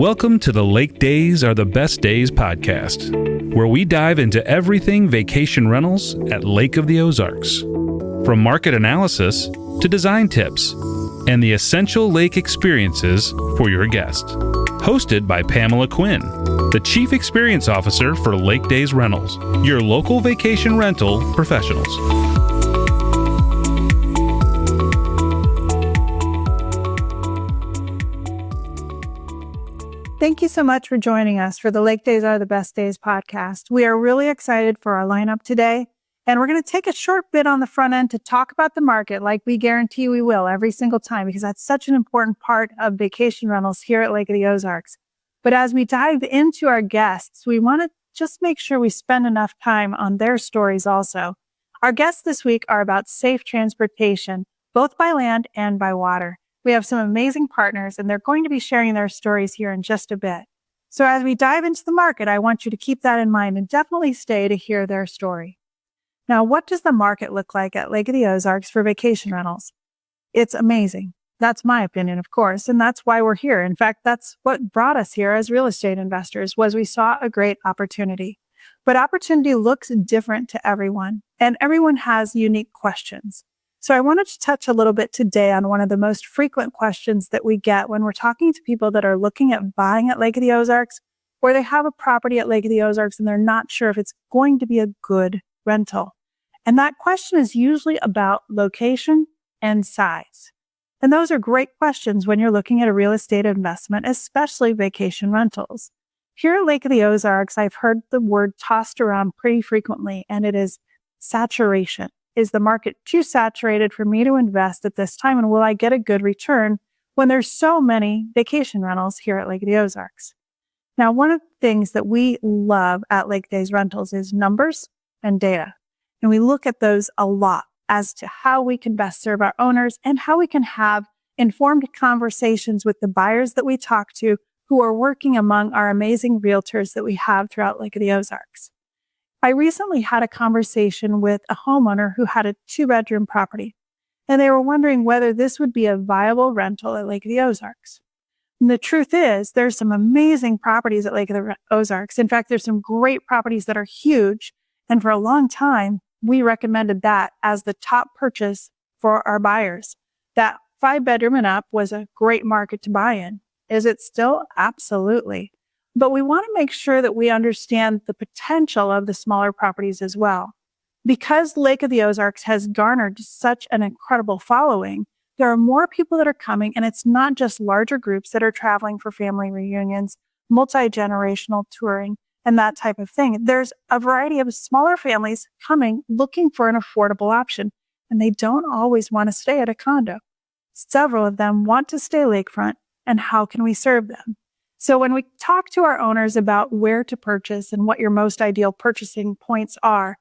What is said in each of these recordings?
Welcome to the LakeDays Are the Best Days podcast, where we dive into everything vacation rentals at Lake of the Ozarks. From market analysis to design tips and the essential lake experiences for your guest. Hosted by Pamela Quinn, the Chief Experience Officer for LakeDays Rentals, your local vacation rental professionals. Thank you so much for joining us for the LakeDays Are the Best Days podcast. We are really excited for our lineup today, and we're going to take a short bit on the front end to talk about the market like we guarantee we will every single time, because that's such an important part of vacation rentals here at Lake of the Ozarks. But as we dive into our guests, we want to just make sure we spend enough time on their stories also. Our guests this week are about safe transportation, both by land and by water. We have some amazing partners, and they're going to be sharing their stories here in just a bit. So as we dive into the market, I want you to keep that in mind and definitely stay to hear their story. Now, what does the market look like at Lake of the Ozarks for vacation rentals? It's amazing. That's my opinion, of course, and that's why we're here. In fact, that's what brought us here as real estate investors, was we saw a great opportunity. But opportunity looks different to everyone, and everyone has unique questions. So I wanted to touch a little bit today on one of the most frequent questions that we get when we're talking to people that are looking at buying at Lake of the Ozarks, or they have a property at Lake of the Ozarks and they're not sure if it's going to be a good rental. And that question is usually about location and size. And those are great questions when you're looking at a real estate investment, especially vacation rentals. Here at Lake of the Ozarks, I've heard the word tossed around pretty frequently, and it is saturation. Is the market too saturated for me to invest at this time? And will I get a good return when there's so many vacation rentals here at Lake of the Ozarks? Now, one of the things that we love at LakeDays Rentals is numbers and data. And we look at those a lot as to how we can best serve our owners and how we can have informed conversations with the buyers that we talk to who are working among our amazing realtors that we have throughout Lake of the Ozarks. I recently had a conversation with a homeowner who had a 2-bedroom property, and they were wondering whether this would be a viable rental at Lake of the Ozarks. And the truth is, there's some amazing properties at Lake of the Ozarks. In fact, there's some great properties that are huge, and for a long time, we recommended that as the top purchase for our buyers. That 5-bedroom and up was a great market to buy in. Is it still? Absolutely. But we want to make sure that we understand the potential of the smaller properties as well. Because Lake of the Ozarks has garnered such an incredible following, there are more people that are coming, and it's not just larger groups that are traveling for family reunions, multi-generational touring, and that type of thing. There's a variety of smaller families coming looking for an affordable option, and they don't always want to stay at a condo. Several of them want to stay lakefront, and how can we serve them? So when we talk to our owners about where to purchase and what your most ideal purchasing points are,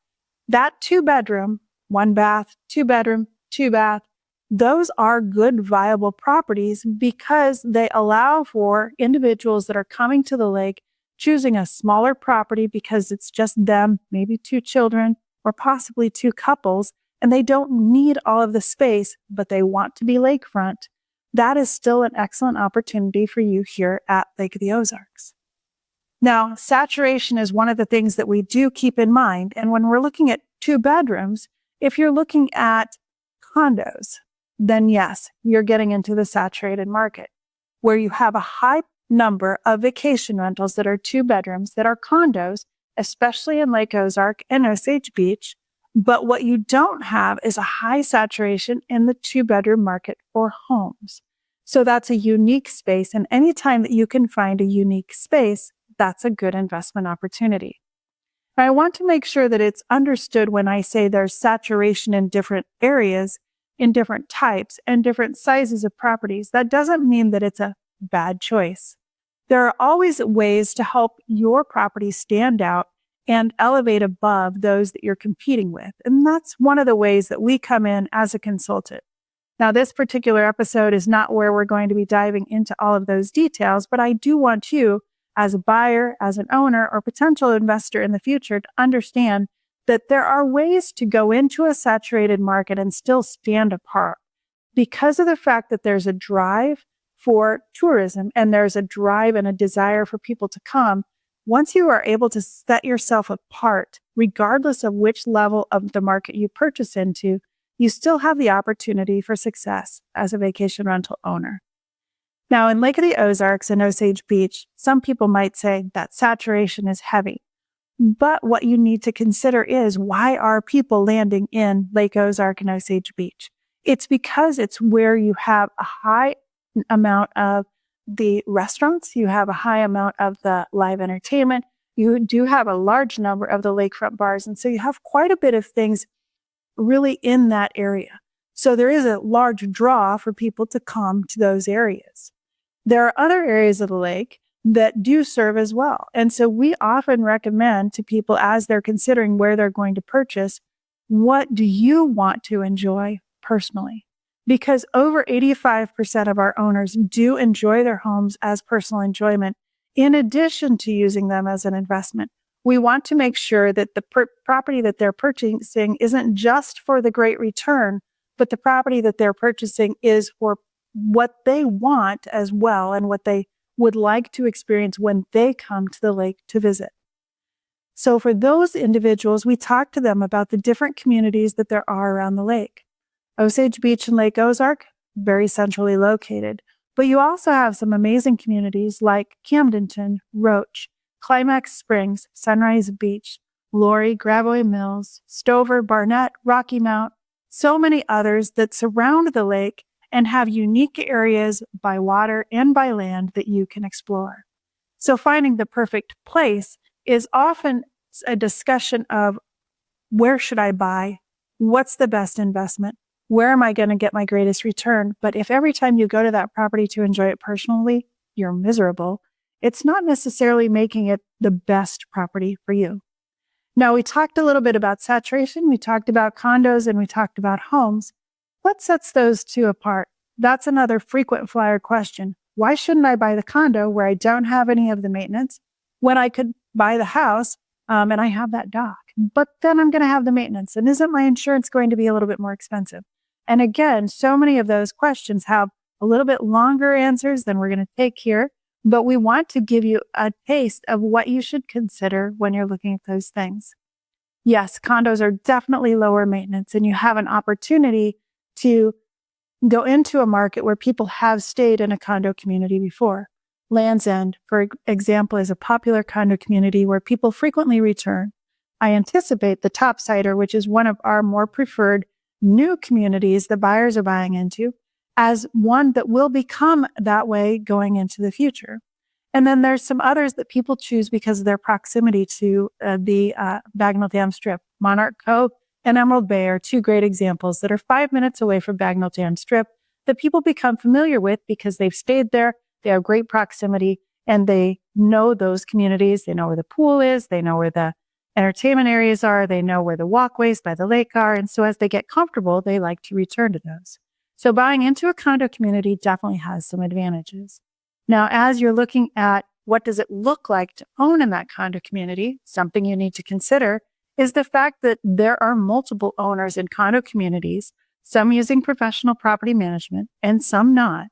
that 2-bedroom, 1 bath, 2-bedroom, 2 bath, those are good viable properties because they allow for individuals that are coming to the lake choosing a smaller property because it's just them, maybe 2 children, or possibly 2 couples, and they don't need all of the space, but they want to be lakefront. That is still an excellent opportunity for you here at Lake of the Ozarks. Now, saturation is one of the things that we do keep in mind. And when we're looking at 2 bedrooms, if you're looking at condos, then yes, you're getting into the saturated market where you have a high number of vacation rentals that are 2 bedrooms that are condos, especially in Lake Ozark and Osage Beach. But what you don't have is a high saturation in the 2-bedroom market for homes. So that's a unique space. And anytime that you can find a unique space, that's a good investment opportunity. I want to make sure that it's understood when I say there's saturation in different areas, in different types, and different sizes of properties. That doesn't mean that it's a bad choice. There are always ways to help your property stand out and elevate above those that you're competing with. And that's one of the ways that we come in as a consultant. Now, this particular episode is not where we're going to be diving into all of those details, but I do want you, as a buyer, as an owner, or potential investor in the future, to understand that there are ways to go into a saturated market and still stand apart because of the fact that there's a drive for tourism and there's a drive and a desire for people to come, once you are able to set yourself apart, regardless of which level of the market you purchase into, you still have the opportunity for success as a vacation rental owner. Now, in Lake of the Ozarks and Osage Beach, some people might say that saturation is heavy. But what you need to consider is, why are people landing in Lake Ozark and Osage Beach? It's because it's where you have a high amount of the restaurants, you have a high amount of the live entertainment, you do have a large number of the lakefront bars, and so you have quite a bit of things really in that area. So there is a large draw for people to come to those areas. There are other areas of the lake that do serve as well. And so we often recommend to people, as they're considering where they're going to purchase, what do you want to enjoy personally? Because over 85% of our owners do enjoy their homes as personal enjoyment, in addition to using them as an investment. We want to make sure that the property that they're purchasing isn't just for the great return, but the property that they're purchasing is for what they want as well, and what they would like to experience when they come to the lake to visit. So for those individuals, we talk to them about the different communities that there are around the lake. Osage Beach and Lake Ozark, very centrally located. But you also have some amazing communities like Camdenton, Roach, Climax Springs, Sunrise Beach, Laurie, Gravois Mills, Stover, Barnett, Rocky Mount, so many others that surround the lake and have unique areas by water and by land that you can explore. So finding the perfect place is often a discussion of, where should I buy? What's the best investment? Where am I going to get my greatest return? But if every time you go to that property to enjoy it personally, you're miserable, it's not necessarily making it the best property for you. Now, we talked a little bit about saturation, we talked about condos, and we talked about homes. What sets those two apart? That's another frequent flyer question. Why shouldn't I buy the condo where I don't have any of the maintenance when I could buy the house and I have that dock? But then I'm going to have the maintenance. And isn't my insurance going to be a little bit more expensive? And again, so many of those questions have a little bit longer answers than we're going to take here. But we want to give you a taste of what you should consider when you're looking at those things. Yes, condos are definitely lower maintenance, and you have an opportunity to go into a market where people have stayed in a condo community before. Land's End, for example, is a popular condo community where people frequently return. I anticipate the Topsider, which is one of our more preferred new communities that buyers are buying into, as one that will become that way going into the future. And then there's some others that people choose because of their proximity to the Bagnell Dam Strip. Monarch Cove and Emerald Bay are two great examples that are 5 minutes away from Bagnell Dam Strip that people become familiar with because they've stayed there, they have great proximity, and they know those communities. They know where the pool is, they know where the entertainment areas are, they know where the walkways by the lake are, and so as they get comfortable, they like to return to those. So buying into a condo community definitely has some advantages. Now, as you're looking at what does it look like to own in that condo community, something you need to consider is the fact that there are multiple owners in condo communities, some using professional property management and some not,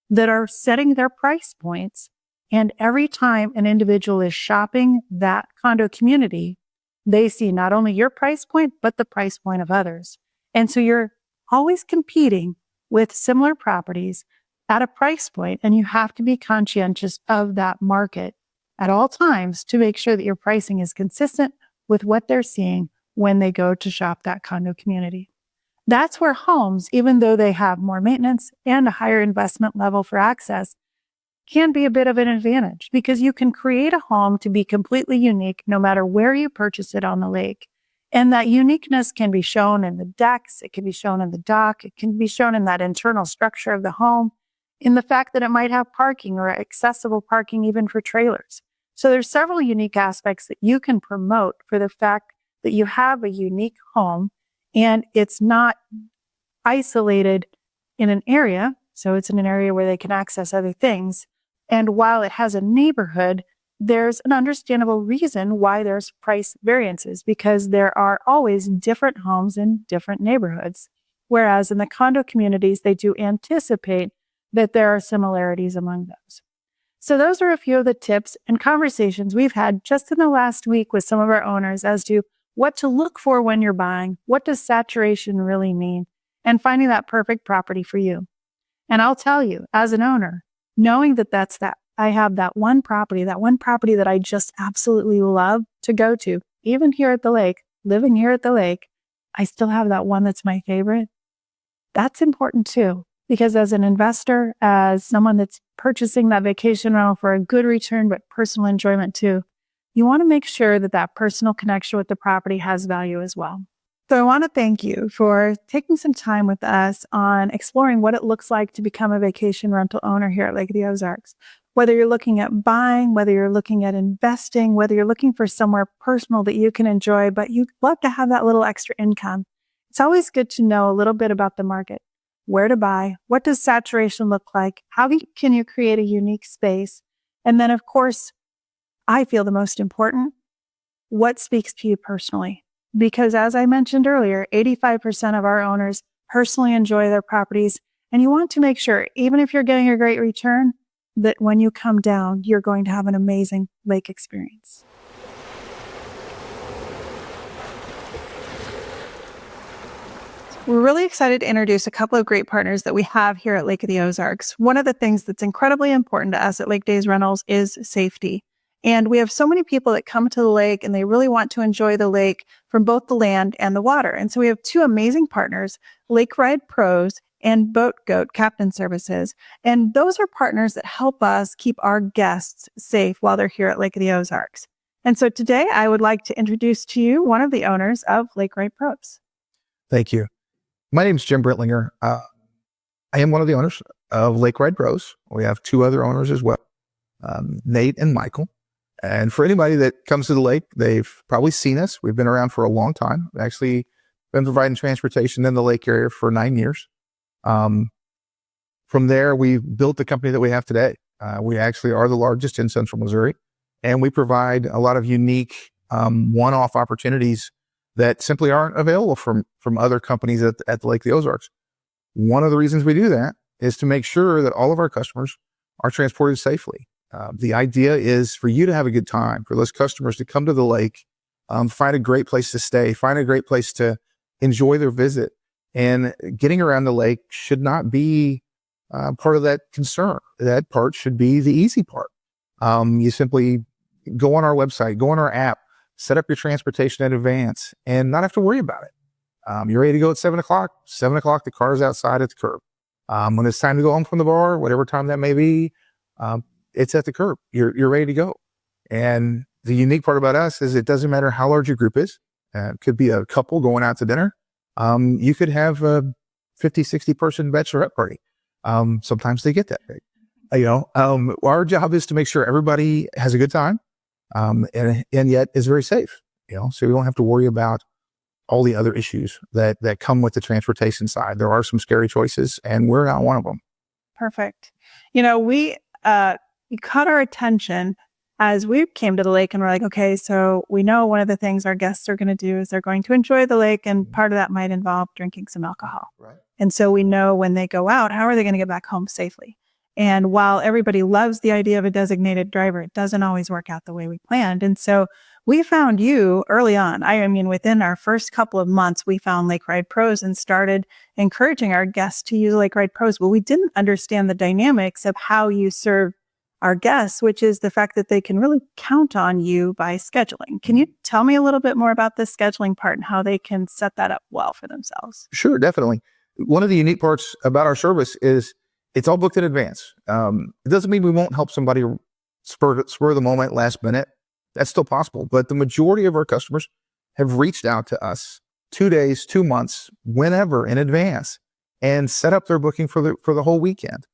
that are setting their price points. And every time an individual is shopping that condo community, they see not only your price point, but the price point of others. And so you're always competing with similar properties at a price point, and you have to be conscientious of that market at all times to make sure that your pricing is consistent with what they're seeing when they go to shop that condo community. That's where homes, even though they have more maintenance and a higher investment level for access, can be a bit of an advantage because you can create a home to be completely unique no matter where you purchase it on the lake. And that uniqueness can be shown in the decks, it can be shown in the dock, it can be shown in that internal structure of the home, in the fact that it might have parking or accessible parking even for trailers. So there's several unique aspects that you can promote for the fact that you have a unique home and it's not isolated in an area. So it's in an area where they can access other things. And while it has a neighborhood, there's an understandable reason why there's price variances because there are always different homes in different neighborhoods. Whereas in the condo communities, they do anticipate that there are similarities among those. So those are a few of the tips and conversations we've had just in the last week with some of our owners as to what to look for when you're buying, what does saturation really mean, and finding that perfect property for you. And I'll tell you, as an owner, knowing that I have that one property that I just absolutely love to go to, even here at the lake, living here at the lake, I still have that one that's my favorite. That's important too, because as an investor, as someone that's purchasing that vacation rental for a good return, but personal enjoyment too, you want to make sure that that personal connection with the property has value as well. So I want to thank you for taking some time with us on exploring what it looks like to become a vacation rental owner here at Lake of the Ozarks. Whether you're looking at buying, whether you're looking at investing, whether you're looking for somewhere personal that you can enjoy, but you'd love to have that little extra income. It's always good to know a little bit about the market, where to buy, what does saturation look like, how can you create a unique space, and then of course, I feel the most important, what speaks to you personally. Because as I mentioned earlier, 85% of our owners personally enjoy their properties, and you want to make sure, even if you're getting a great return, that when you come down, you're going to have an amazing lake experience. We're really excited to introduce a couple of great partners that we have here at Lake of the Ozarks. One of the things that's incredibly important to us at LakeDays Rentals is safety. And we have so many people that come to the lake and they really want to enjoy the lake from both the land and the water. And so we have two amazing partners, Lake Ride Pros and Boat Goat Captain Services. And those are partners that help us keep our guests safe while they're here at Lake of the Ozarks. And so today I would like to introduce to you one of the owners of Lake Ride Pros. Thank you. My name is Jim Brentlinger. I am one of the owners of Lake Ride Pros. We have two other owners as well, Nate and Michael. And for anybody that comes to the lake, they've probably seen us. We've been around for a long time. We've actually been providing transportation in the lake area for 9 years. From there, we built the company that we have today. We actually are the largest in Central Missouri, and we provide a lot of unique one-off opportunities that simply aren't available from other companies at the Lake of the Ozarks. One of the reasons we do that is to make sure that all of our customers are transported safely. The idea is for you to have a good time, for those customers to come to the lake, find a great place to stay, find a great place to enjoy their visit. And getting around the lake should not be part of that concern. That part should be the easy part. You simply go on our website, go on our app, set up your transportation in advance, and not have to worry about it. You're ready to go at 7 o'clock. 7 o'clock, the car is outside at the curb. When it's time to go home from the bar, whatever time that may be, it's at the curb. You're ready to go. And the unique part about us is it doesn't matter how large your group is. It could be a couple going out to dinner. You could have a 50, 60 person bachelorette party. Sometimes they get that big. Our job is to make sure everybody has a good time, and yet is very safe. So we don't have to worry about all the other issues that come with the transportation side. There are some scary choices, and we're not one of them. Perfect. You caught our attention as we came to the lake and we're like, okay, so we know one of the things our guests are going to do is they're going to enjoy the lake, and part of that might involve drinking some alcohol. Right. And so we know when they go out, how are they going to get back home safely? And while everybody loves the idea of a designated driver, it doesn't always work out the way we planned. And so we found you early on. Within our first couple of months, we found Lake Ride Pros and started encouraging our guests to use Lake Ride Pros. But we didn't understand the dynamics of how you serve our guests, which is the fact that they can really count on you by scheduling. Can you tell me a little bit more about the scheduling part and how they can set that up well for themselves? Sure, definitely. One of the unique parts about our service is it's all booked in advance. It doesn't mean we won't help somebody spur the moment, last minute. That's still possible. But the majority of our customers have reached out to us 2 days, 2 months, whenever in advance, and set up their booking for the whole weekend.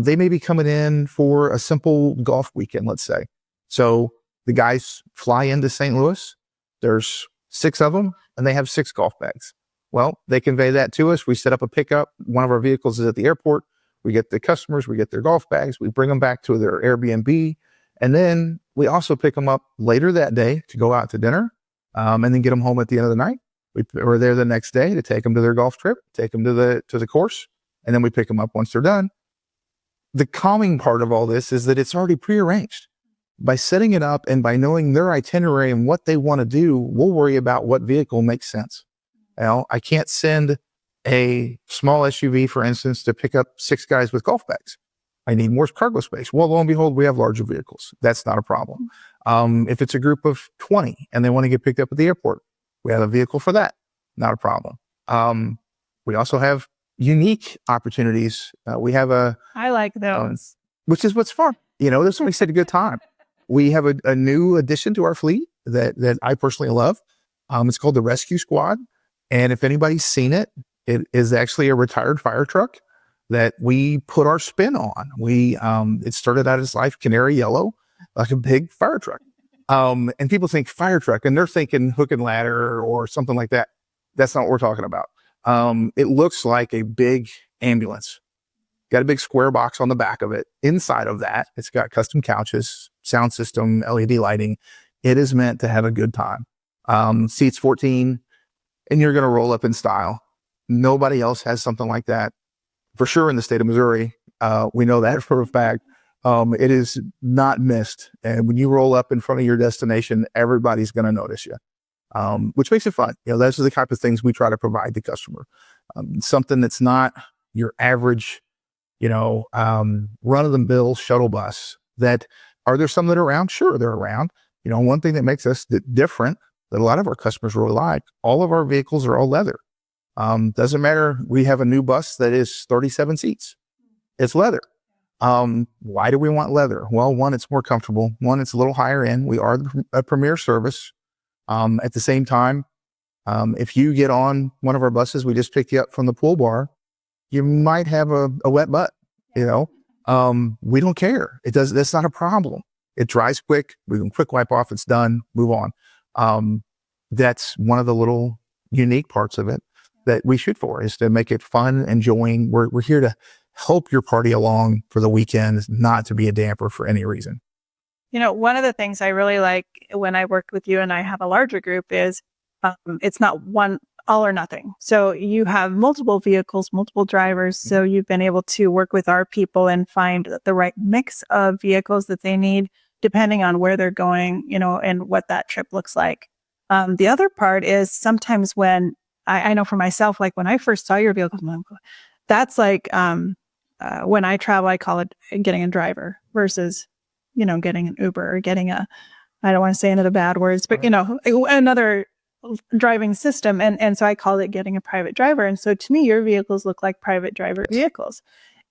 They may be coming in for a simple golf weekend, let's say. So the guys fly into St. Louis. There's 6 of them, and they have 6 golf bags. Well, they convey that to us. We set up a pickup. One of our vehicles is at the airport. We get the customers, we get their golf bags, we bring them back to their Airbnb, and then we also pick them up later that day to go out to dinner, and then get them home at the end of the night. We're there the next day to take them to their golf trip, take them to the course, and then we pick them up once they're done. the calming part of all this is that it's already prearranged. By setting it up and by knowing their itinerary and what they want to do, we'll worry about what vehicle makes sense. I can't send a small SUV, for instance, to pick up 6 guys with golf bags. I need more cargo space. Well, lo and behold, we have larger vehicles. That's not a problem. If it's a group of 20 and they want to get picked up at the airport, we have a vehicle for that. Not a problem. We also have unique opportunities. We have I like those. which is what's fun. This makes it a good time. We have a new addition to our fleet that I personally love. It's called the Rescue Squad. And if anybody's seen it, it is actually a retired fire truck that we put our spin on. It started out as life canary yellow, like a big fire truck. And people think fire truck and they're thinking hook and ladder or something like that. That's not what we're talking about. It looks like a big ambulance. Got a big square box on the back of it. Inside of that, it's got custom couches, sound system, LED lighting. It is meant to have a good time. Seats 14, and you're going to roll up in style. Nobody else has something like that. For sure in the state of Missouri, we know that for a fact. It is not missed. And when you roll up in front of your destination, everybody's going to notice you, which makes it fun. Those are the type of things we try to provide the customer. Something that's not your average run-of-the-mill shuttle bus. Are there some that are around? Sure, they're around. One thing that makes us different that a lot of our customers really like, all of our vehicles are all leather. Doesn't matter. We have a new bus that is 37 seats. It's leather. Why do we want leather? Well, one, it's more comfortable. One, it's a little higher end. We are a premier service. At the same time, if you get on one of our buses, we just picked you up from the pool bar, you might have a wet butt, we don't care. That's not a problem. It dries quick. We can quick wipe off. It's done. Move on. That's one of the little unique parts of it that we shoot for, is to make it fun, enjoying. We're here to help your party along for the weekend, not to be a damper for any reason. One of the things I really like when I work with you and I have a larger group is it's not one all or nothing. So you have multiple vehicles, multiple drivers. So you've been able to work with our people and find the right mix of vehicles that they need, depending on where they're going, and what that trip looks like. The other part is sometimes when I know for myself, like when I first saw your vehicle, that's like when I travel, I call it getting a driver versus, getting an Uber or getting I don't want to say another bad words, but another driving system. And so I call it getting a private driver. And so to me, your vehicles look like private driver vehicles,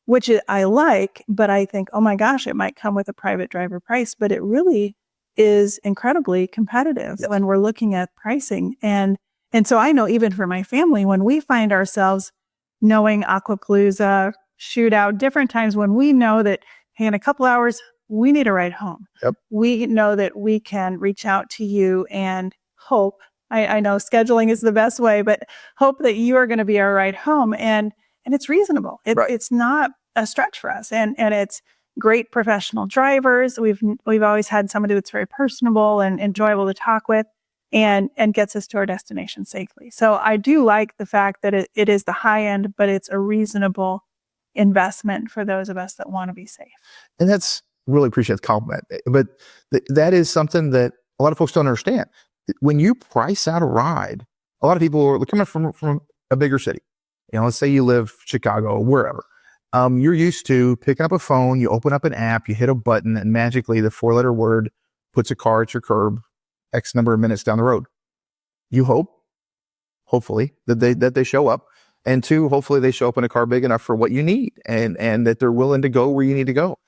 which I like, but I think, oh my gosh, it might come with a private driver price, but it really is incredibly competitive when we're looking at pricing. And so I know even for my family, when we find ourselves knowing Aquapalooza, Shootout, different times when we know that, hey, in a couple hours, we need a ride home. Yep. We know that we can reach out to you and hope, I know scheduling is the best way, but hope that you are going to be our ride home. And it's reasonable. It's not a stretch for us. And it's great professional drivers. We've always had somebody that's very personable and enjoyable to talk with and gets us to our destination safely. So I do like the fact that it is the high end, but it's a reasonable investment for those of us that want to be safe. And that's really appreciate the compliment. But that is something that a lot of folks don't understand. When you price out a ride, a lot of people are coming from a bigger city. Let's say you live Chicago or wherever. You're used to picking up a phone, you open up an app, you hit a button, and magically the 4-letter word puts a car at your curb X number of minutes down the road. You hopefully, that they show up. And 2, hopefully they show up in a car big enough for what you need and that they're willing to go where you need to go.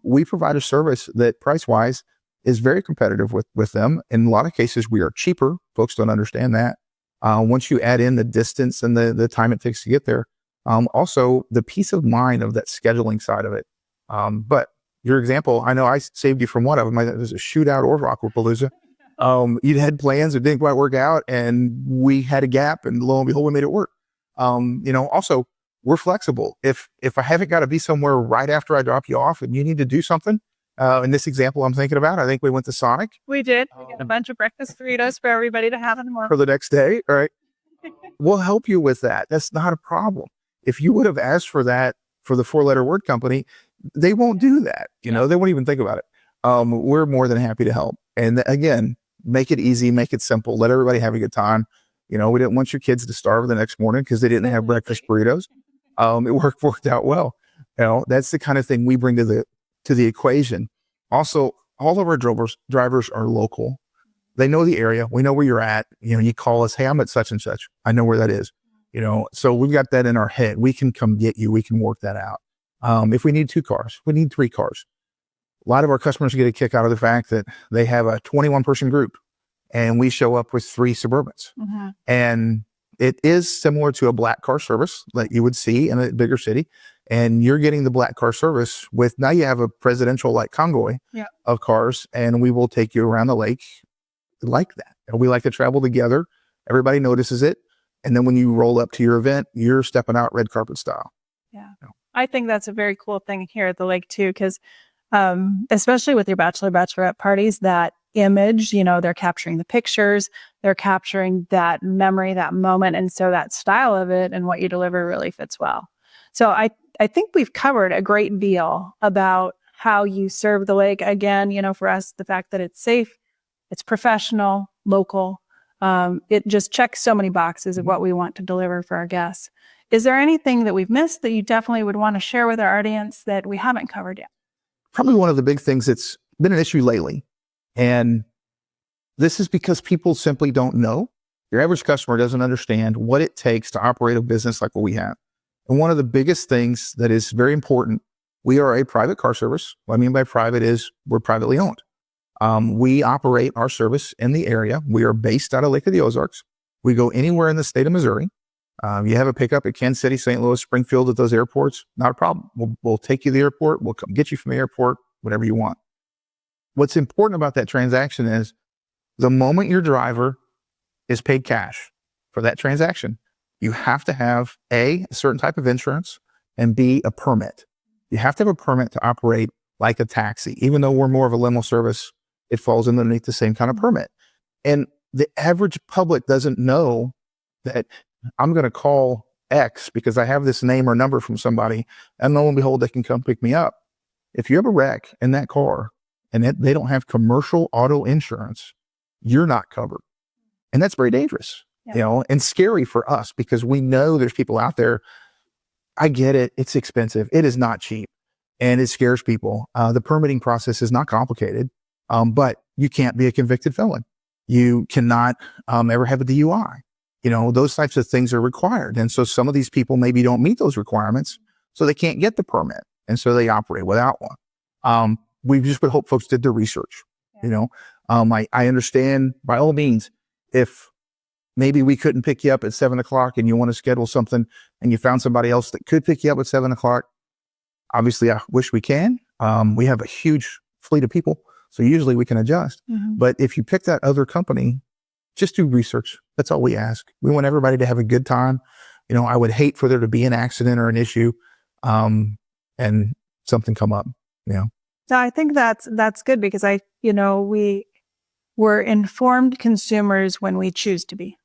We provide a service that price-wise is very competitive with them. In a lot of cases, we are cheaper. Folks don't understand that. Once you add in the distance and the time it takes to get there, also the peace of mind of that scheduling side of it. But your example, I know I saved you from one of them. It was a Shootout or Aquapalooza. You'd had plans that didn't quite work out, and we had a gap, and lo and behold, we made it work. Also, we're flexible. If I haven't got to be somewhere right after I drop you off and you need to do something, in this example I'm thinking about, I think we went to Sonic. We did. We got a bunch of breakfast burritos for everybody to have in the morning. For the next day, all right? We'll help you with that. That's not a problem. If you would have asked for that for the 4-letter word company, they won't do that. They won't even think about it. We're more than happy to help. And again, make it easy, make it simple, let everybody have a good time. We didn't want your kids to starve the next morning because they didn't have breakfast burritos. It worked out well. That's the kind of thing we bring to the equation. Also, all of our drivers are local. They know the area. We know where you're at. You call us, hey, I'm at such and such. I know where that is. So we've got that in our head. We can come get you. We can work that out. If we need 2 cars, we need 3 cars. A lot of our customers get a kick out of the fact that they have a 21-person group and we show up with 3 Suburbans. Mm-hmm. And it is similar to a black car service that you would see in a bigger city. And you're getting the black car service with, now you have a presidential like convoy of cars, and we will take you around the lake like that. And we like to travel together. Everybody notices it. And then when you roll up to your event, you're stepping out red carpet style. Yeah. I think that's a very cool thing here at the lake too, because especially with your bachelorette parties, that image, they're capturing the pictures, they're capturing that memory, that moment. And so that style of it and what you deliver really fits well. So I think we've covered a great deal about how you serve the lake. Again, for us, the fact that it's safe, it's professional, local, it just checks so many boxes of what we want to deliver for our guests. Is there anything that we've missed that you definitely would want to share with our audience that we haven't covered yet? Probably one of the big things that's been an issue lately, and this is because people simply don't know. Your average customer doesn't understand what it takes to operate a business like what we have. And one of the biggest things that is very important, we are a private car service. What I mean by private is we're privately owned. We operate our service in the area. We are based out of Lake of the Ozarks. We go anywhere in the state of Missouri. You have a pickup at Kansas City, St. Louis, Springfield, at those airports, not a problem. We'll take you to the airport. We'll come get you from the airport, whatever you want. What's important about that transaction is the moment your driver is paid cash for that transaction, you have to have a certain type of insurance and B, a permit. You have to have a permit to operate like a taxi. Even though we're more of a limo service, it falls underneath the same kind of permit. And the average public doesn't know that I'm going to call X because I have this name or number from somebody, and lo and behold, they can come pick me up. If you have a wreck in that car and they don't have commercial auto insurance, you're not covered. And that's very dangerous, and scary for us because we know there's people out there. I get it. It's expensive. It is not cheap, and it scares people. The permitting process is not complicated, but you can't be a convicted felon. You cannot ever have a DUI. Those types of things are required. And so some of these people maybe don't meet those requirements, so they can't get the permit. And so they operate without one. We just would hope folks did their research. I understand by all means, if maybe we couldn't pick you up at 7:00 and you want to schedule something and you found somebody else that could pick you up at 7:00, obviously I wish we can. We have a huge fleet of people, so usually we can adjust. Mm-hmm. But if you pick that other company, just do research. That's all we ask. We want everybody to have a good time. I would hate for there to be an accident or an issue, and something come up. So I think that's good because we're informed consumers when we choose to be.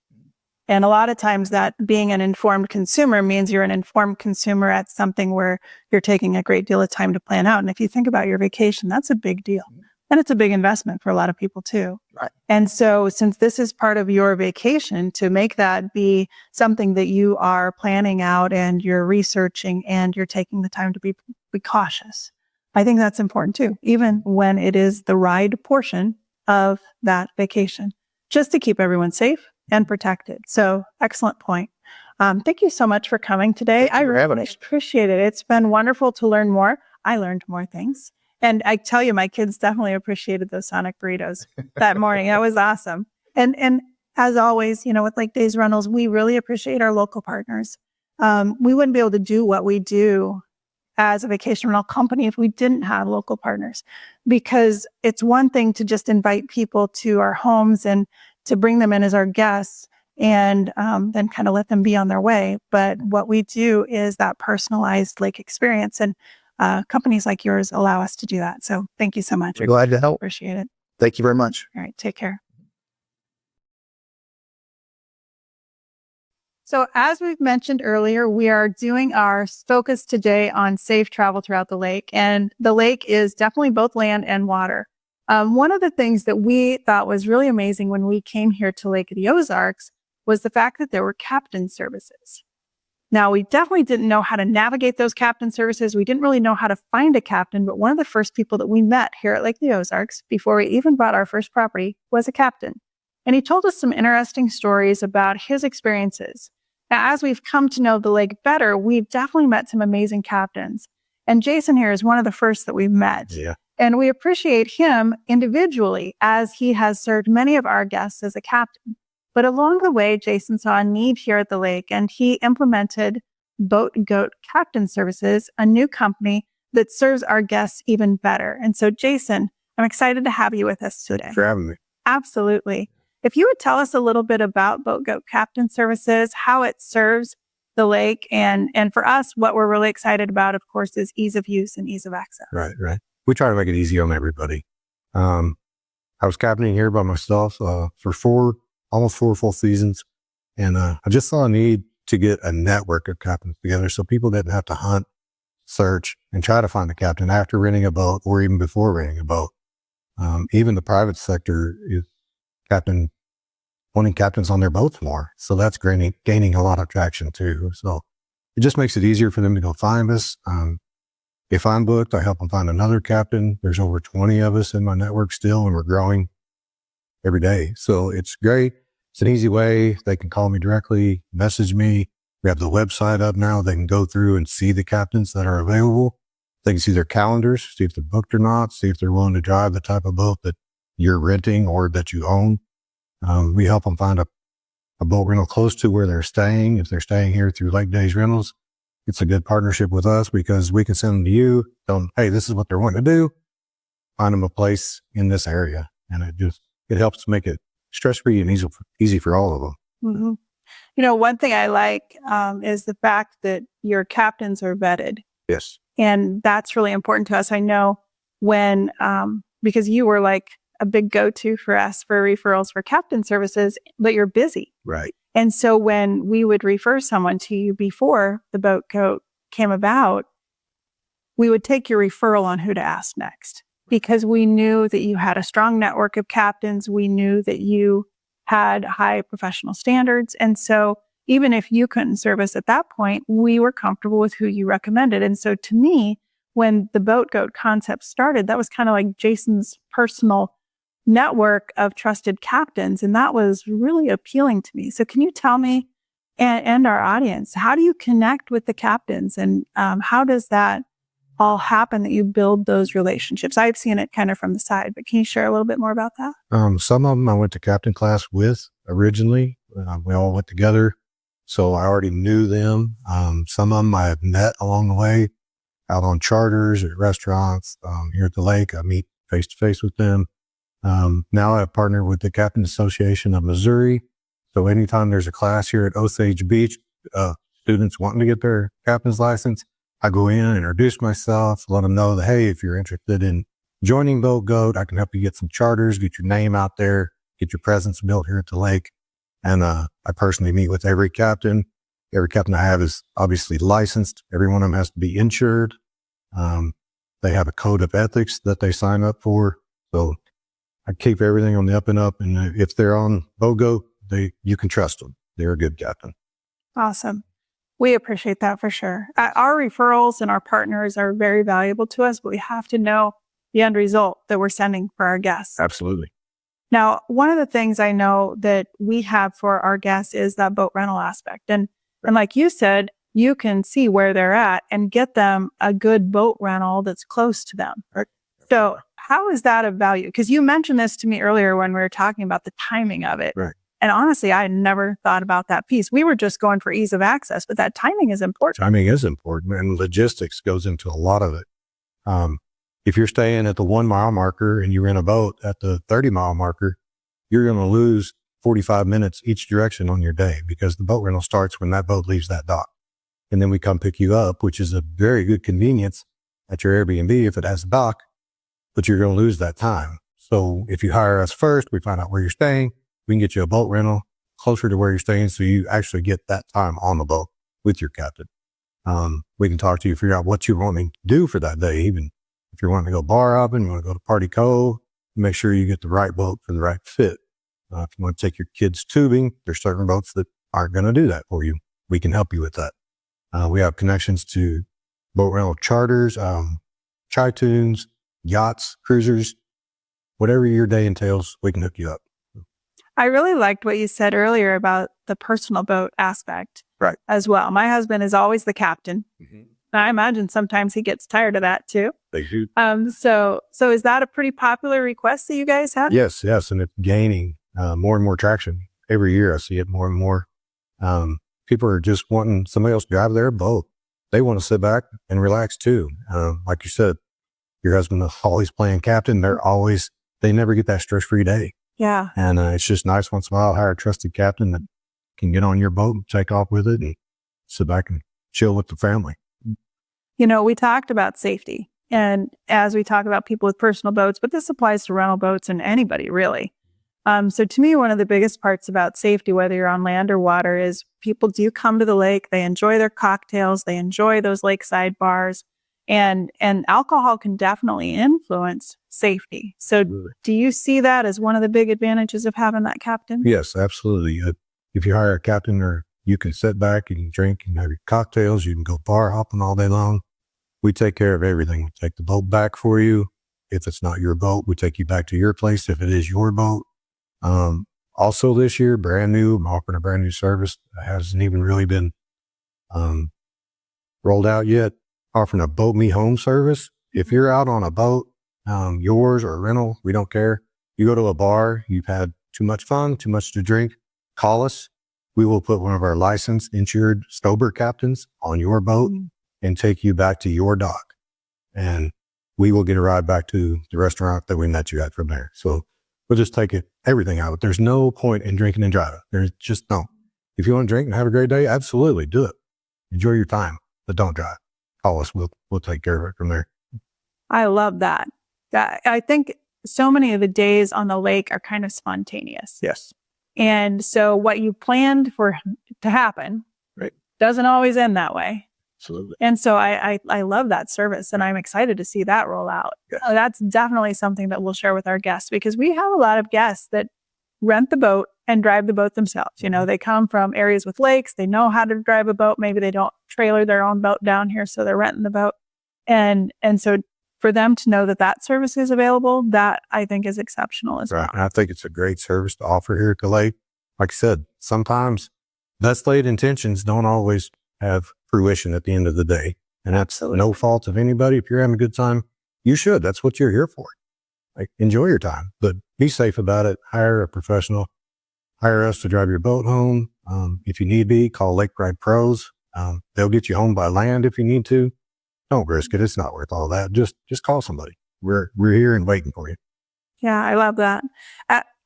And a lot of times that being an informed consumer means you're an informed consumer at something where you're taking a great deal of time to plan out. And if you think about your vacation, that's a big deal. And it's a big investment for a lot of people too. Right. And so since this is part of your vacation, to make that be something that you are planning out and you're researching and you're taking the time to be cautious, I think that's important too, even when it is the ride portion of that vacation, just to keep everyone safe and protected. So excellent point. Thank you so much for coming today. I really appreciate it. It's been wonderful to learn more. I learned more things. And I tell you, my kids definitely appreciated those Sonic burritos that morning. That was awesome. And as always, with LakeDays Rentals, we really appreciate our local partners. We wouldn't be able to do what we do as a vacation rental company if we didn't have local partners, because it's one thing to just invite people to our homes and to bring them in as our guests and then kind of let them be on their way. But what we do is that personalized lake experience, and companies like yours allow us to do that. So thank you so much. We're glad to help. Appreciate it. Thank you very much. All right. Take care. So as we've mentioned earlier, we are doing our focus today on safe travel throughout the lake. And the lake is definitely both land and water. One of the things that we thought was really amazing when we came here to Lake of the Ozarks was the fact that there were captain services. Now, we definitely didn't know how to navigate those captain services. We didn't really know how to find a captain, but one of the first people that we met here at Lake of the Ozarks, before we even bought our first property, was a captain. And he told us some interesting stories about his experiences. Now, as we've come to know the lake better, we've definitely met some amazing captains. And Jason here is one of the first that we've met. Yeah. And we appreciate him individually as he has served many of our guests as a captain. But along the way, Jason saw a need here at the lake and he implemented Boat Goat Captain Services, a new company that serves our guests even better. And so, Jason, I'm excited to have you with us today. Thanks for having me. Absolutely. If you would tell us a little bit about Boat Goat Captain Services, how it serves the lake, and for us, what we're really excited about, of course, is ease of use and ease of access. Right. We try to make it easy on everybody. I was captaining here by myself for almost 4 full seasons. And I just saw a need to get a network of captains together so people didn't have to hunt, search, and try to find a captain after renting a boat or even before renting a boat. Even the private sector is wanting captains on their boats more. So that's gaining a lot of traction too. So it just makes it easier for them to go find us. If I'm booked, I help them find another captain. There's over 20 of us in my network still, and we're growing every day. So it's great. It's an easy way. They can call me directly, message me. We have the website up now. They can go through and see the captains that are available. They can see their calendars, see if they're booked or not, see if they're willing to drive the type of boat that you're renting or that you own. We help them find a boat rental close to where they're staying. If they're staying here through LakeDays Rentals, it's a good partnership with us because we can send them to you, tell them, hey, this is what they're wanting to do. Find them a place in this area. And it helps make it stress-free and easy for all of them. Mm-hmm. You know, one thing I like is the fact that your captains are vetted. Yes. And that's really important to us. I know when, because you were like a big go-to for us for referrals for captain services, but you're busy. Right. And so when we would refer someone to you before the Boat Goat came about, we would take your referral on who to ask next because we knew that you had a strong network of captains. We knew that you had high professional standards. And so even if you couldn't serve us at that point, we were comfortable with who you recommended. And so to me, when the Boat Goat concept started, that was kind of like Jason's personal network of trusted captains. And that was really appealing to me. So can you tell me and our audience, how do you connect with the captains and how does that all happen that you build those relationships? I've seen it kind of from the side, but can you share a little bit more about that? Some of them I went to captain class with originally. We all went together. So I already knew them. Some of them I have met along the way out on charters at restaurants here at the lake. I meet face to face with them. Now I've partnered with the Captain Association of Missouri. So anytime there's a class here at Osage Beach, students wanting to get their captain's license, I go in and introduce myself, let them know that, hey, if you're interested in joining Boat Goat, I can help you get some charters, get your name out there, get your presence built here at the lake. And I personally meet with every captain. Every captain I have is obviously licensed. Every one of them has to be insured. They have a code of ethics that they sign up for. So I keep everything on the up and up. And if they're on Boat Goat, you can trust them. They're a good captain. Awesome. We appreciate that for sure. Our referrals and our partners are very valuable to us, but we have to know the end result that we're sending for our guests. Absolutely. Now, one of the things I know that we have for our guests is that boat rental aspect. And like you said, you can see where they're at and get them a good boat rental that's close to them. Right. So how is that of value? Because you mentioned this to me earlier when we were talking about the timing of it. Right. And honestly, I had never thought about that piece. We were just going for ease of access, but that timing is important. Timing is important, and logistics goes into a lot of it. If you're staying at the 1 mile marker and you rent a boat at the 30 mile marker, you're going to lose 45 minutes each direction on your day because the boat rental starts when that boat leaves that dock. And then we come pick you up, which is a very good convenience at your Airbnb if it has a dock, but you're going to lose that time. So if you hire us first, we find out where you're staying. We can get you a boat rental closer to where you're staying, so you actually get that time on the boat with your captain. We can talk to you, figure out what you're wanting to do for that day. Even if you're wanting to go bar hopping, you want to go to Party Cove, make sure you get the right boat for the right fit. If you want to take your kids tubing, there's certain boats that aren't going to do that for you. We can help you with that. We have connections to boat rental charters, chai-tunes, yachts, cruisers, whatever your day entails, we can hook you up. I really liked what you said earlier about the personal boat aspect as well. My husband is always the captain. Mm-hmm. I imagine sometimes he gets tired of that too. They do. So is that a pretty popular request that you guys have? Yes. And it's gaining more and more traction. Every year I see it more and more. People are just wanting somebody else to drive their boat. They want to sit back and relax too. Like you said, your husband is always playing captain. They never get that stress-free day. Yeah. And it's just nice once in a while to hire a trusted captain that can get on your boat and take off with it and sit back and chill with the family. You know, we talked about safety, and as we talk about people with personal boats, but this applies to rental boats and anybody really. So to me, one of the biggest parts about safety, whether you're on land or water, is people do come to the lake. They enjoy their cocktails. They enjoy those lakeside bars. And alcohol can definitely influence safety. So do you see that as one of the big advantages of having that captain? Yes, absolutely. If you hire a captain, or you can sit back and drink and have your cocktails, you can go bar hopping all day long. We take care of everything. We take the boat back for you. If it's not your boat, we take you back to your place if it is your boat. Also this year, brand new, I'm offering a brand new service that hasn't even really been rolled out yet. Offering a boat me home service. If you're out on a boat, yours or a rental, we don't care. You go to a bar, you've had too much fun, too much to drink, call us. We will put one of our licensed, insured Stober captains on your boat and take you back to your dock. And we will get a ride back to the restaurant that we met you at from there. So we'll just take everything out. There's no point in drinking and driving. There's just no. If you want to drink and have a great day, absolutely do it. Enjoy your time, but don't drive. Call us. We'll take care of it from there. I love that. I think so many of the days on the lake are kind of spontaneous. Yes. And so what you planned for to happen doesn't always end that way. Absolutely. And so I love that service, and I'm excited to see that roll out. Yes. That's definitely something that we'll share with our guests, because we have a lot of guests that rent the boat and drive the boat themselves. You know, they come from areas with lakes. They know how to drive a boat. Maybe they don't trailer their own boat down here, so they're renting the boat. And so for them to know that that service is available, that I think is exceptional as well. And I think it's a great service to offer here at the lake. Like I said, sometimes best laid intentions don't always have fruition at the end of the day. And that's no fault of anybody. If you're having a good time, you should. That's what you're here for. Like, enjoy your time, but be safe about it. Hire a professional. Hire us to drive your boat home. If you need be, call Lake Ride Pros. They'll get you home by land if you need to. Don't risk it. It's not worth all that. Just call somebody. We're here and waiting for you. Yeah, I love that.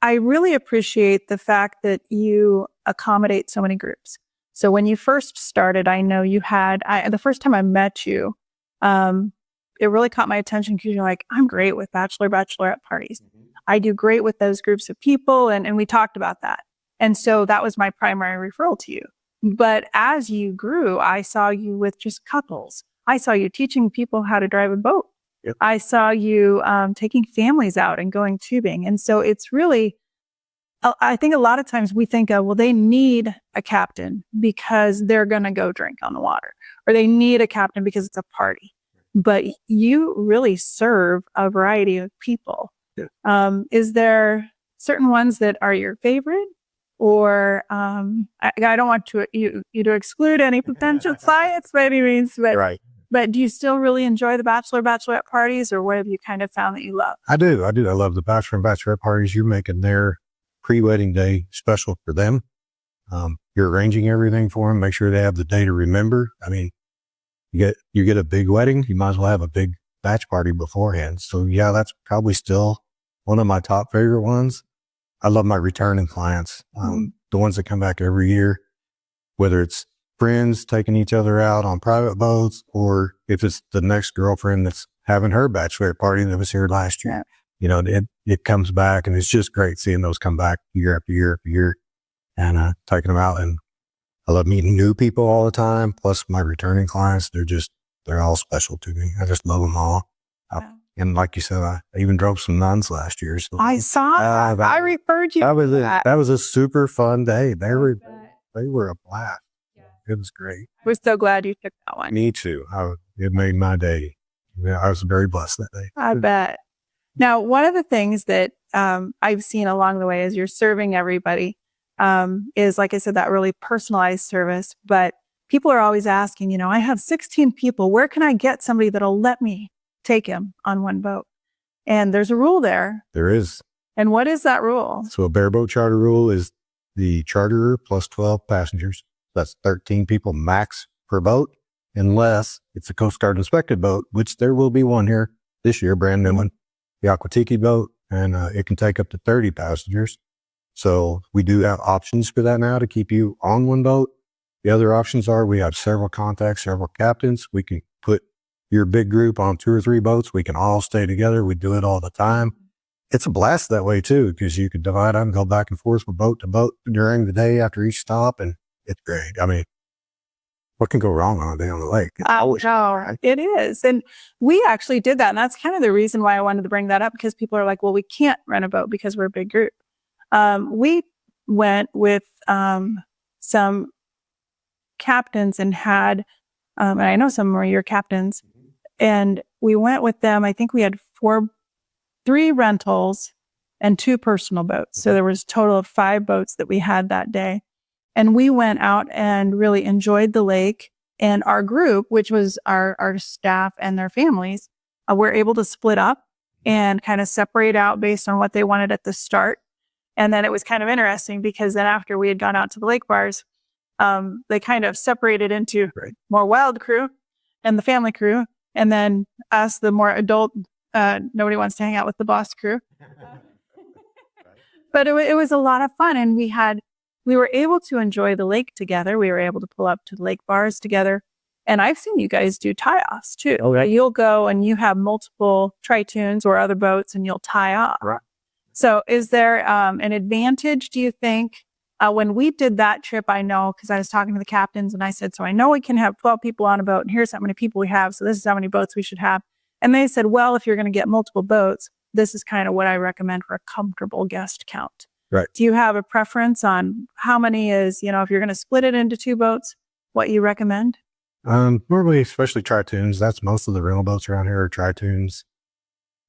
I really appreciate the fact that you accommodate so many groups. So when you first started, I know you had, the first time I met you, it really caught my attention because you're like, I'm great with bachelorette parties. Mm-hmm. I do great with those groups of people. And we talked about that. And so that was my primary referral to you. But as you grew, I saw you with just couples. I saw you teaching people how to drive a boat. Yep. I saw you taking families out and going tubing. And so it's really, I think a lot of times we think of, well, they need a captain because they're going to go drink on the water, or they need a captain because it's a party. But you really serve a variety of people. Yeah. Is there certain ones that are your favorite? Or I don't want you to exclude any potential clients by any means, but do you still really enjoy the bachelorette parties, or what have you kind of found that you love? I do. I love the bachelor and bachelorette parties. You're making their pre-wedding day special for them. You're arranging everything for them. Make sure they have the day to remember. I mean, you get a big wedding, you might as well have a big batch party beforehand. So yeah, that's probably still one of my top favorite ones. I love my returning clients, the ones that come back every year, whether it's friends taking each other out on private boats, or if it's the next girlfriend that's having her bachelorette party that was here last year. Yeah. You know, it comes back, and it's just great seeing those come back year after year after year. and taking them out. And I love meeting new people all the time. Plus my returning clients, they're all special to me. I just love them all. And like you said, I even drove some nuns last year. So I saw that. I referred you. That was a super fun day. They were a blast. It was great. We're so glad you took that one. Me too. It made my day. Yeah, I was very blessed that day. I bet. Now, one of the things that I've seen along the way as you're serving everybody is, like I said, that really personalized service. But people are always asking, I have 16 people. Where can I get somebody that'll let me take him on one boat? And there's a rule there. There is. And what is that rule? So a bareboat charter rule is the charterer plus 12 passengers. That's 13 people max per boat, unless it's a Coast Guard inspected boat, which there will be one here this year, brand new one, the Aquatiki boat, and it can take up to 30 passengers. So we do have options for that now to keep you on one boat. The other options are we have several contacts, several captains. We can put your big group on 2 or 3 boats. We can all stay together. We do it all the time. It's a blast that way too, because you can divide up and go back and forth from boat to boat during the day after each stop, and it's great. I mean, what can go wrong on a day on the lake? No, it is. And we actually did that. And that's kind of the reason why I wanted to bring that up, because people are like, well, we can't rent a boat because we're a big group. We went with some captains and had, and I know some were your captains, and we went with them. I think we had 3 rentals and 2 personal boats. So there was a total of 5 boats that we had that day. And we went out and really enjoyed the lake. And our group, which was our staff and their families, were able to split up and kind of separate out based on what they wanted at the start. And then it was kind of interesting because then after we had gone out to the lake bars, they kind of separated into more wild crew and the family crew. And then us, the more adult, nobody wants to hang out with the boss crew. But it was a lot of fun. And we were able to enjoy the lake together. We were able to pull up to the lake bars together. And I've seen you guys do tie-offs too. Okay. You'll go and you have multiple Tritoons or other boats and you'll tie off. Right. So is there an advantage, do you think? When we did that trip, I know, because I was talking to the captains and I said, so I know we can have 12 people on a boat and here's how many people we have. So this is how many boats we should have. And they said, well, if you're going to get multiple boats, this is kind of what I recommend for a comfortable guest count. Right. Do you have a preference on how many is, if you're going to split it into 2 boats, what you recommend? Normally, especially Tritoons, that's most of the rental boats around here are Tritoons.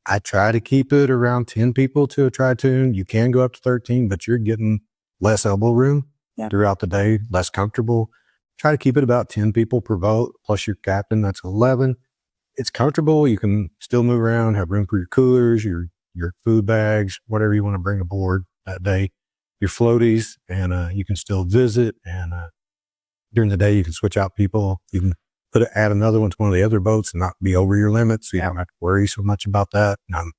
I try to keep it around 10 people to a Tritoon. You can go up to 13, but you're getting less elbow room throughout the day, less comfortable. Try to keep it about 10 people per boat, plus your captain, that's 11. It's comfortable. You can still move around, have room for your coolers, your food bags, whatever you want to bring aboard that day, your floaties, and you can still visit. And during the day, you can switch out people. You can add another one to one of the other boats and not be over your limit, so you don't have to worry so much about that. You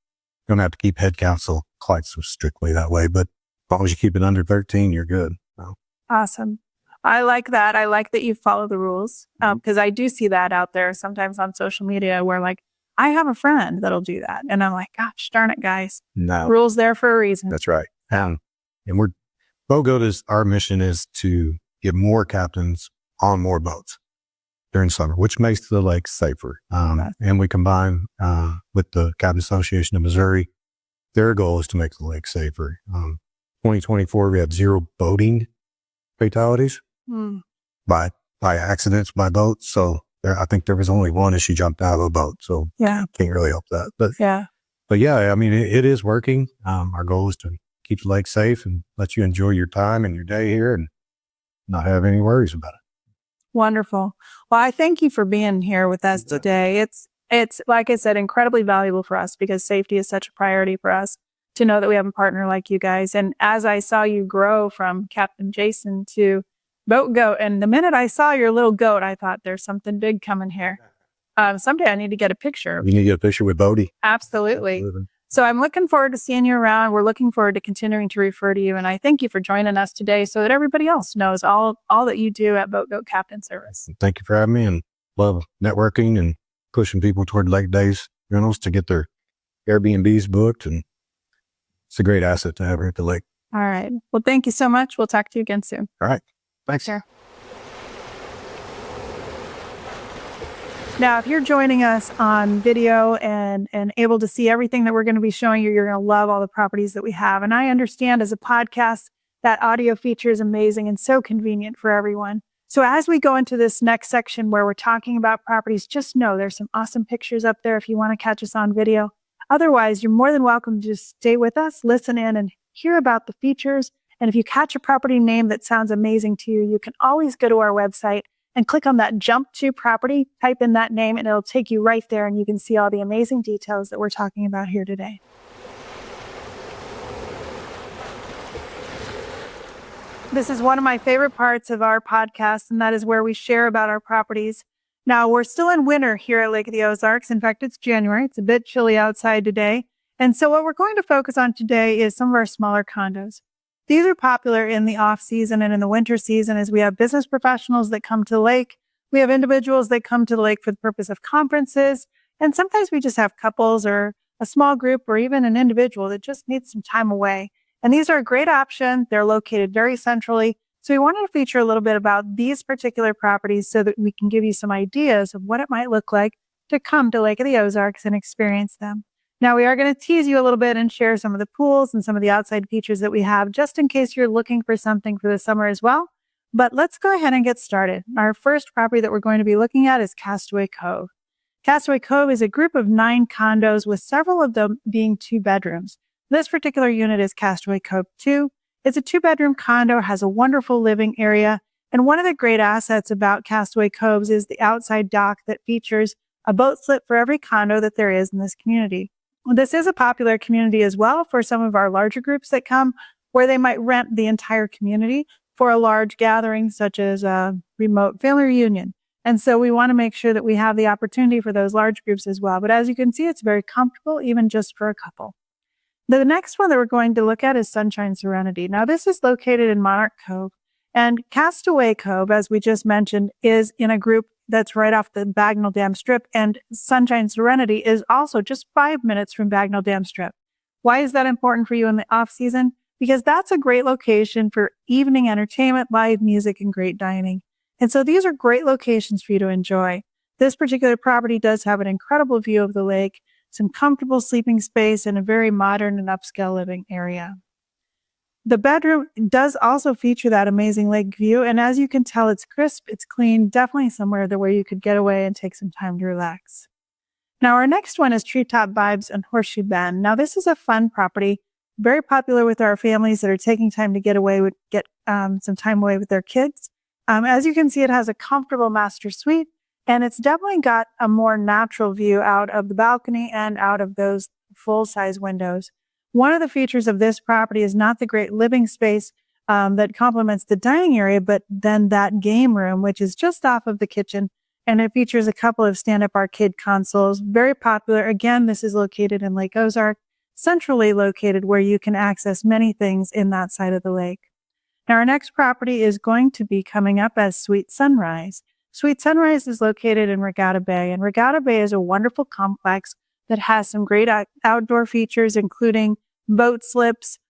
don't have to keep head count quite so strictly that way, but as long as you keep it under 13, you're good. So. Awesome. I like that. I like that you follow the rules, because I do see that out there sometimes on social media where, like, I have a friend that'll do that. And I'm like, gosh, darn it, guys. No. Rules there for a reason. That's right. And our mission is to get more captains on more boats during summer, which makes the lake safer. And we combine with the Captain Association of Missouri. Their goal is to make the lake safer. 2024, we had 0 boating fatalities by accidents by boats. So I think there was only one as she jumped out of a boat. So can't really help that. But I mean, it is working. Our goal is to keep the lake safe and let you enjoy your time and your day here and not have any worries about it. Wonderful. Well, I thank you for being here with us today. It's like I said, incredibly valuable for us because safety is such a priority for us to know that we have a partner like you guys. And as I saw you grow from Captain Jason to Boat Goat, and the minute I saw your little goat, I thought there's something big coming here. Someday I need to get a picture. You need to get a picture with Bodie. Absolutely. So I'm looking forward to seeing you around. We're looking forward to continuing to refer to you. And I thank you for joining us today so that everybody else knows all that you do at Boat Goat Captain Service. Thank you for having me, and love networking and pushing people toward LakeDays Rentals to get their Airbnbs booked. And it's a great asset to have here at the lake. All right. Well, thank you so much. We'll talk to you again soon. All right. Thanks. Sure. Now, if you're joining us on video and able to see everything that we're going to be showing you, you're going to love all the properties that we have. And I understand as a podcast, that audio feature is amazing and so convenient for everyone. So as we go into this next section where we're talking about properties, just know there's some awesome pictures up there if you want to catch us on video. Otherwise, you're more than welcome to just stay with us, listen in, and hear about the features. And if you catch a property name that sounds amazing to you, you can always go to our website and click on that jump to property, type in that name, and it'll take you right there, and you can see all the amazing details that we're talking about here today. This is one of my favorite parts of our podcast, and that is where we share about our properties. Now, we're still in winter here at Lake of the Ozarks. In fact, it's January. It's a bit chilly outside today. And so what we're going to focus on today is some of our smaller condos. These are popular in the off season and in the winter season as we have business professionals that come to the lake. We have individuals that come to the lake for the purpose of conferences. And sometimes we just have couples or a small group or even an individual that just needs some time away. And these are a great option. They're located very centrally. So we wanted to feature a little bit about these particular properties so that we can give you some ideas of what it might look like to come to Lake of the Ozarks and experience them. Now, we are going to tease you a little bit and share some of the pools and some of the outside features that we have, just in case you're looking for something for the summer as well. But let's go ahead and get started. Our first property that we're going to be looking at is Castaway Cove. Castaway Cove is a group of 9 condos with several of them being 2 bedrooms. This particular unit is Castaway Cove 2. It's a 2-bedroom condo, has a wonderful living area. And one of the great assets about Castaway Coves is the outside dock that features a boat slip for every condo that there is in this community. This is a popular community as well for some of our larger groups that come, where they might rent the entire community for a large gathering, such as a remote family reunion. And so we want to make sure that we have the opportunity for those large groups as well. But as you can see, it's very comfortable, even just for a couple. The next one that we're going to look at is Sunshine Serenity. Now, this is located in Monarch Cove. And Castaway Cove, as we just mentioned, is in a group that's right off the Bagnell Dam Strip, and Sunshine Serenity is also just 5 minutes from Bagnell Dam Strip. Why is that important for you in the off season? Because that's a great location for evening entertainment, live music, and great dining. And so these are great locations for you to enjoy. This particular property does have an incredible view of the lake, some comfortable sleeping space, and a very modern and upscale living area. The bedroom does also feature that amazing lake view. And as you can tell, it's crisp, it's clean, definitely somewhere where you could get away and take some time to relax. Now, our next one is Treetop Vibes and Horseshoe Bend. Now, this is a fun property, very popular with our families that are taking time to get some time away with their kids. As you can see, it has a comfortable master suite, and it's definitely got a more natural view out of the balcony and out of those full-size windows. One of the features of this property is not the great living space that complements the dining area, but then that game room, which is just off of the kitchen, and it features a couple of stand-up arcade consoles. Very popular. Again, this is located in Lake Ozark, centrally located where you can access many things in that side of the lake. Now, our next property is going to be coming up as Sweet Sunrise. Sweet Sunrise is located in Regatta Bay, and Regatta Bay is a wonderful complex that has some great outdoor features, including boat slips,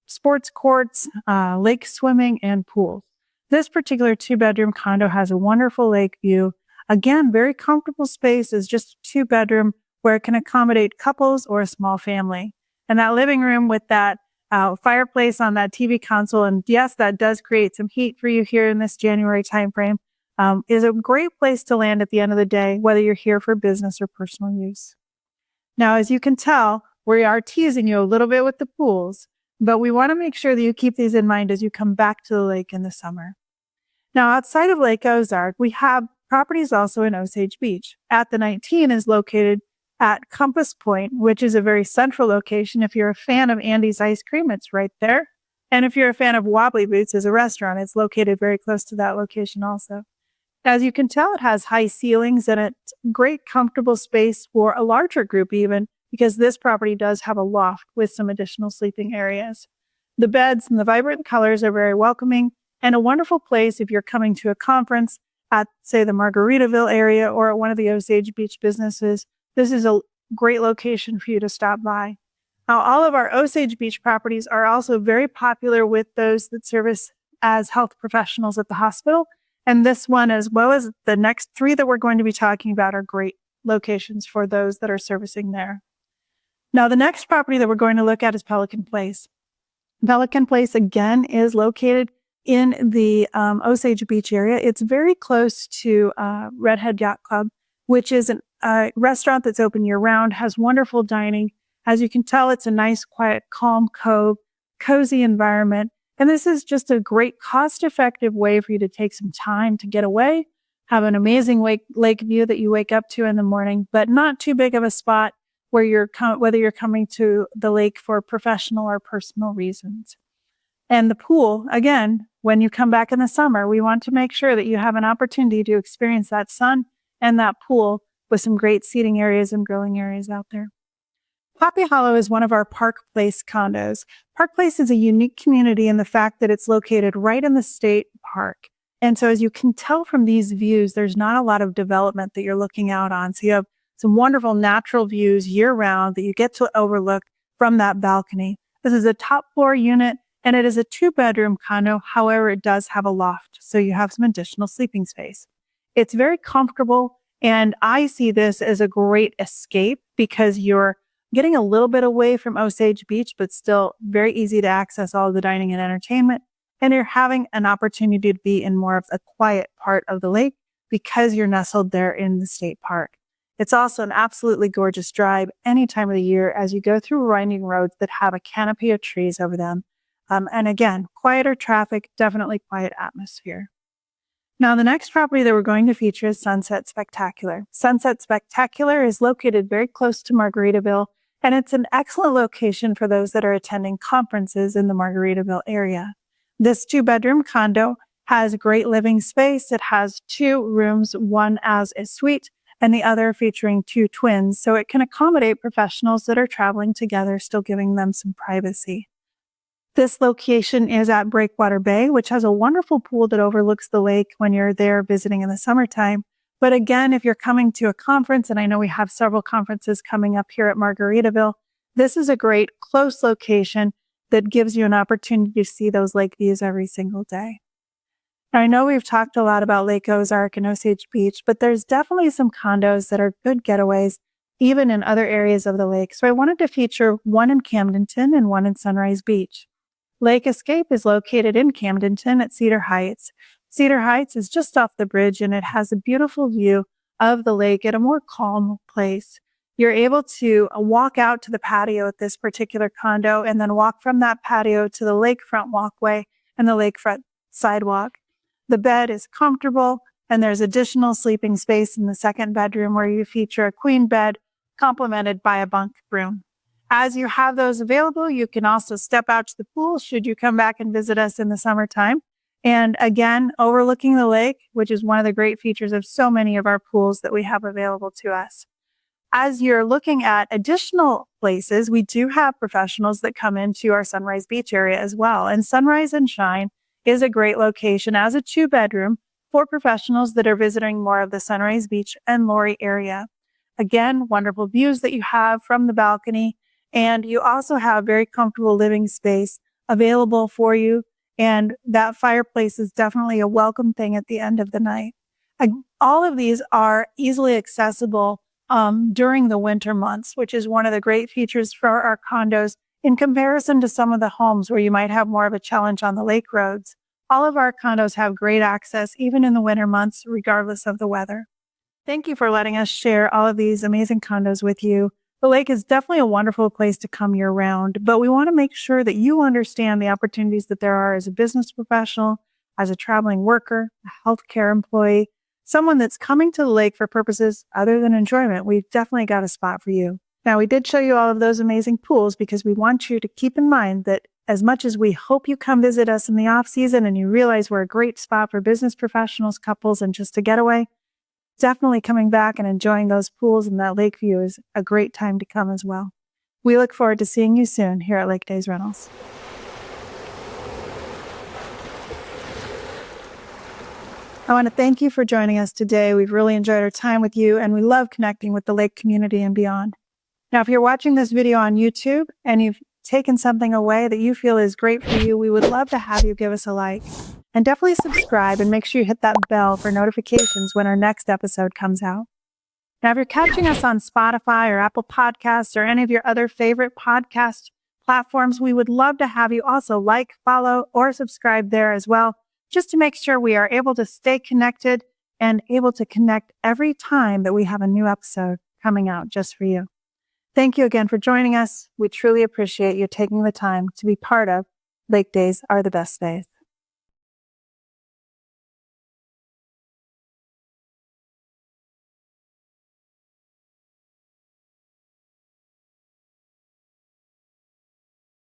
sports courts, lake swimming, and pools. This particular 2-bedroom condo has a wonderful lake view. Again, very comfortable space, is just a 2-bedroom where it can accommodate couples or a small family. And that living room with that fireplace on that TV console, and yes, that does create some heat for you here in this January timeframe, is a great place to land at the end of the day, whether you're here for business or personal use. Now, as you can tell, we are teasing you a little bit with the pools, but we want to make sure that you keep these in mind as you come back to the lake in the summer. Now, outside of Lake Ozark, we have properties also in Osage Beach. At the 19 is located at Compass Point, which is a very central location. If you're a fan of Andy's Ice Cream, it's right there. And if you're a fan of Wobbly Boots as a restaurant, it's located very close to that location also. As you can tell, it has high ceilings and it's great comfortable space for a larger group even, because this property does have a loft with some additional sleeping areas. The beds and the vibrant colors are very welcoming and a wonderful place if you're coming to a conference at, say, the Margaritaville area or at one of the Osage Beach businesses. This is a great location for you to stop by. Now, all of our Osage Beach properties are also very popular with those that service as health professionals at the hospital. And this one, as well as the next three that we're going to be talking about, are great locations for those that are servicing there. Now, the next property that we're going to look at is Pelican Place. Pelican Place, again, is located in the Osage Beach area. It's very close to Redhead Yacht Club, which is a restaurant that's open year-round, has wonderful dining. As you can tell, it's a nice, quiet, calm cove, cozy environment. And this is just a great cost-effective way for you to take some time to get away, have an amazing lake view that you wake up to in the morning, but not too big of a spot where whether you're coming to the lake for professional or personal reasons. And the pool, again, when you come back in the summer, we want to make sure that you have an opportunity to experience that sun and that pool with some great seating areas and grilling areas out there. Poppy Hollow is one of our Park Place condos. Park Place is a unique community in the fact that it's located right in the state park. And so as you can tell from these views, there's not a lot of development that you're looking out on. So you have some wonderful natural views year-round that you get to overlook from that balcony. This is a top floor unit, and it is a 2-bedroom condo. However, it does have a loft, so you have some additional sleeping space. It's very comfortable, and I see this as a great escape because you're getting a little bit away from Osage Beach, but still very easy to access all of the dining and entertainment. And you're having an opportunity to be in more of a quiet part of the lake because you're nestled there in the state park. It's also an absolutely gorgeous drive any time of the year as you go through winding roads that have a canopy of trees over them. And again, quieter traffic, definitely quiet atmosphere. Now, the next property that we're going to feature is Sunset Spectacular. Sunset Spectacular is located very close to Margaritaville, and it's an excellent location for those that are attending conferences in the Margaritaville area. This 2-bedroom condo has great living space. It has 2 rooms, one as a suite and the other featuring 2 twins, so it can accommodate professionals that are traveling together, still giving them some privacy. This location is at Breakwater Bay, which has a wonderful pool that overlooks the lake when you're there visiting in the summertime. But again, if you're coming to a conference, and I know we have several conferences coming up here at Margaritaville, this is a great close location that gives you an opportunity to see those lake views every single day. Now, I know we've talked a lot about Lake Ozark and Osage Beach, but there's definitely some condos that are good getaways, even in other areas of the lake. So I wanted to feature one in Camdenton and one in Sunrise Beach. Lake Escape is located in Camdenton at Cedar Heights. Cedar Heights is just off the bridge, and it has a beautiful view of the lake at a more calm place. You're able to walk out to the patio at this particular condo and then walk from that patio to the lakefront walkway and the lakefront sidewalk. The bed is comfortable, and there's additional sleeping space in the 2nd bedroom where you feature a queen bed complemented by a bunk room. As you have those available, you can also step out to the pool should you come back and visit us in the summertime. And again, overlooking the lake, which is one of the great features of so many of our pools that we have available to us. As you're looking at additional places, we do have professionals that come into our Sunrise Beach area as well. And Sunrise and Shine is a great location as a 2-bedroom for professionals that are visiting more of the Sunrise Beach and Lori area. Again, wonderful views that you have from the balcony. And you also have very comfortable living space available for you. And that fireplace is definitely a welcome thing at the end of the night. All of these are easily accessible during the winter months, which is one of the great features for our condos in comparison to some of the homes where you might have more of a challenge on the lake roads. All of our condos have great access, even in the winter months, regardless of the weather. Thank you for letting us share all of these amazing condos with you. The lake is definitely a wonderful place to come year-round, but we want to make sure that you understand the opportunities that there are as a business professional, as a traveling worker, a healthcare employee, someone that's coming to the lake for purposes other than enjoyment. We've definitely got a spot for you. Now, we did show you all of those amazing pools because we want you to keep in mind that as much as we hope you come visit us in the off-season and you realize we're a great spot for business professionals, couples, and just a getaway, definitely coming back and enjoying those pools and that lake view is a great time to come as well. We look forward to seeing you soon here at LakeDays Rentals. I want to thank you for joining us today. We've really enjoyed our time with you, and we love connecting with the lake community and beyond. Now, if you're watching this video on YouTube and you've taken something away that you feel is great for you, we would love to have you give us a like. And definitely subscribe and make sure you hit that bell for notifications when our next episode comes out. Now, if you're catching us on Spotify or Apple Podcasts or any of your other favorite podcast platforms, we would love to have you also like, follow, or subscribe there as well, just to make sure we are able to stay connected and able to connect every time that we have a new episode coming out just for you. Thank you again for joining us. We truly appreciate you taking the time to be part of Lake Days Are the Best Days.